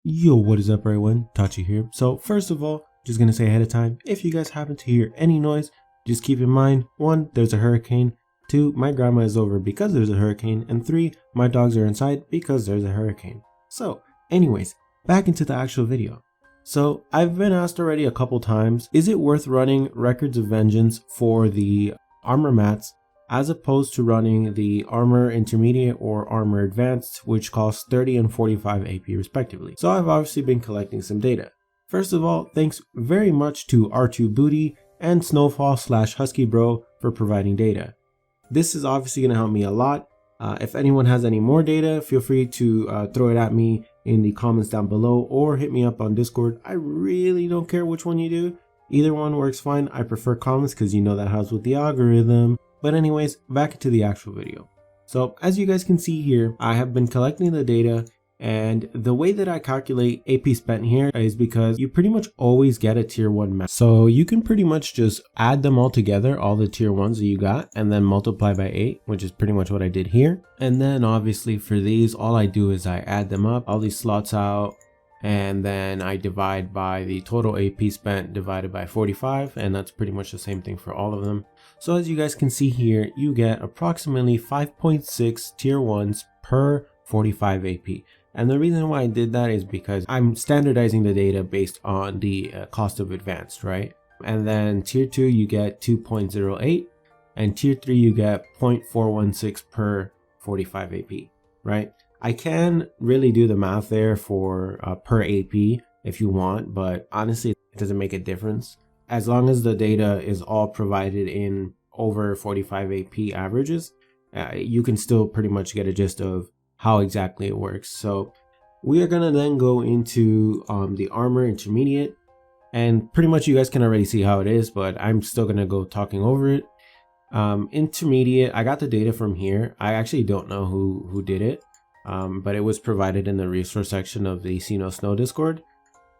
Yo, what is up everyone? Tachi here. So first of all, just gonna say ahead of time, if you guys happen to hear any noise, just keep in mind, 1, there's a hurricane, 2, my grandma is over because there's a hurricane, and 3, my dogs are inside because there's a hurricane. So anyways, back into the actual video. So I've been asked already a couple times, is it worth running Records of Vengeance for the armor mats as opposed to running the armor intermediate or armor advanced, which costs 30 and 45 AP respectively. So I've obviously been collecting some data. First of all, thanks very much to R2 Booty and Snowfall/Husky Bro for providing data. This is obviously going to help me a lot. If anyone has any more data, feel free to throw it at me in the comments down below or hit me up on Discord. I really don't care which one you do. Either one works fine. I prefer comments because you know that helps with the algorithm. But anyways, back into the actual video. So as you guys can see here, I have been collecting the data, and the way that I calculate AP spent here is because you pretty much always get a tier 1 map. So you can pretty much just add them all together, all the tier 1s that you got, and then multiply by 8, which is pretty much what I did here. And then obviously for these, all I do is I add them up, all these slots out, and then I divide by the total AP spent divided by 45, and that's pretty much the same thing for all of them. So as you guys can see here, you get approximately 5.6 tier 1s per 45 AP. And the reason why I did that is because I'm standardizing the data based on the cost of advanced, right? And then tier 2 you get 2.08, and tier 3 you get 0.416 per 45 AP, right? I can really do the math there for per AP if you want, but honestly it doesn't make a difference. As long as the data is all provided in over 45 AP averages, you can still pretty much get a gist of how exactly it works. So we are gonna then go into the armor intermediate, and pretty much you guys can already see how it is, but I'm still gonna go talking over it. Intermediate, I got the data from here. I actually don't know who did it. But it was provided in the resource section of the SINoAlice Discord.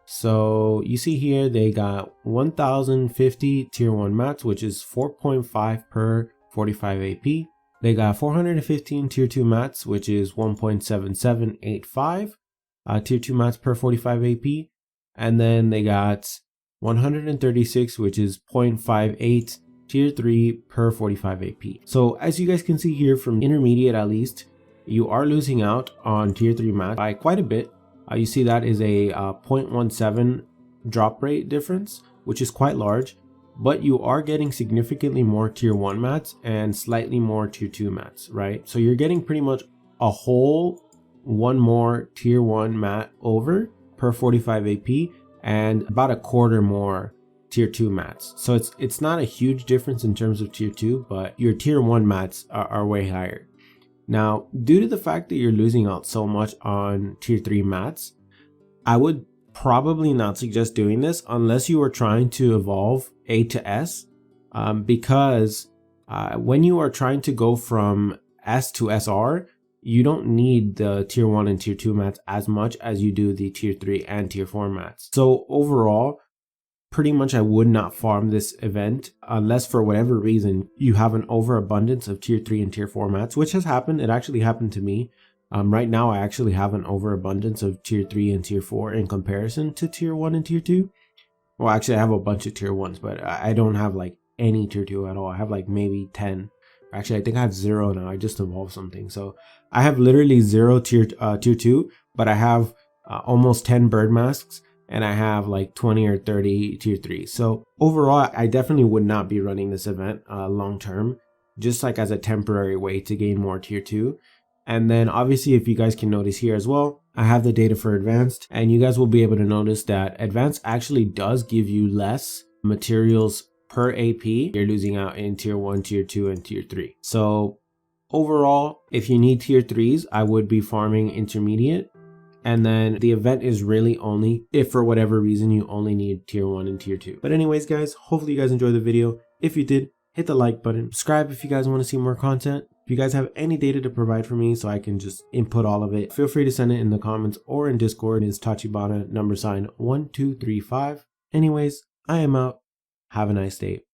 So you see here they got 1050 tier 1 mats, which is 4.5 per 45 AP. They got 415 tier 2 mats, which is 1.7785 tier 2 mats per 45 AP. And then they got 136, which is 0.58 tier 3 per 45 AP. So as you guys can see here from intermediate at least, you are losing out on tier 3 mats by quite a bit. You see that is a 0.17 drop rate difference, which is quite large, but you are getting significantly more tier 1 mats and slightly more tier 2 mats, right? So you're getting pretty much a whole one more tier 1 mat over per 45 AP and about a quarter more tier 2 mats. So it's not a huge difference in terms of tier 2, but your tier 1 mats are way higher. Now, due to the fact that you're losing out so much on tier 3 mats, I would probably not suggest doing this unless you are trying to evolve A to S, because when you are trying to go from S to SR, you don't need the tier 1 and tier 2 mats as much as you do the tier 3 and tier 4 mats. So overall, pretty much I would not farm this event unless for whatever reason you have an overabundance of tier 3 and tier 4 mats, which has happened. It actually happened to me. Right now I actually have an overabundance of tier 3 and tier 4 in comparison to tier 1 and tier 2. Well, actually I have a bunch of tier 1s, but I don't have like any tier 2 at all. I have like maybe 10. Actually, I think I have 0 now. I just evolved something. So I have literally 0 tier 2, but I have almost 10 bird masks, and I have like 20 or 30 tier 3. So overall, I definitely would not be running this event long term, just like as a temporary way to gain more tier 2. And then obviously, if you guys can notice here as well, I have the data for advanced, and you guys will be able to notice that advanced actually does give you less materials per AP. You're losing out in tier 1, tier 2, and tier 3. So overall, if you need tier 3s, I would be farming intermediate. And then the event is really only if for whatever reason you only need tier 1 and tier 2. But anyways guys, hopefully you guys enjoyed the video. If you did, hit the like button, subscribe if you guys want to see more content. If you guys have any data to provide for me so I can just input all of it, feel free to send it in the comments or in Discord. It's Tachibana #1235. Anyways, I am out. Have a nice day.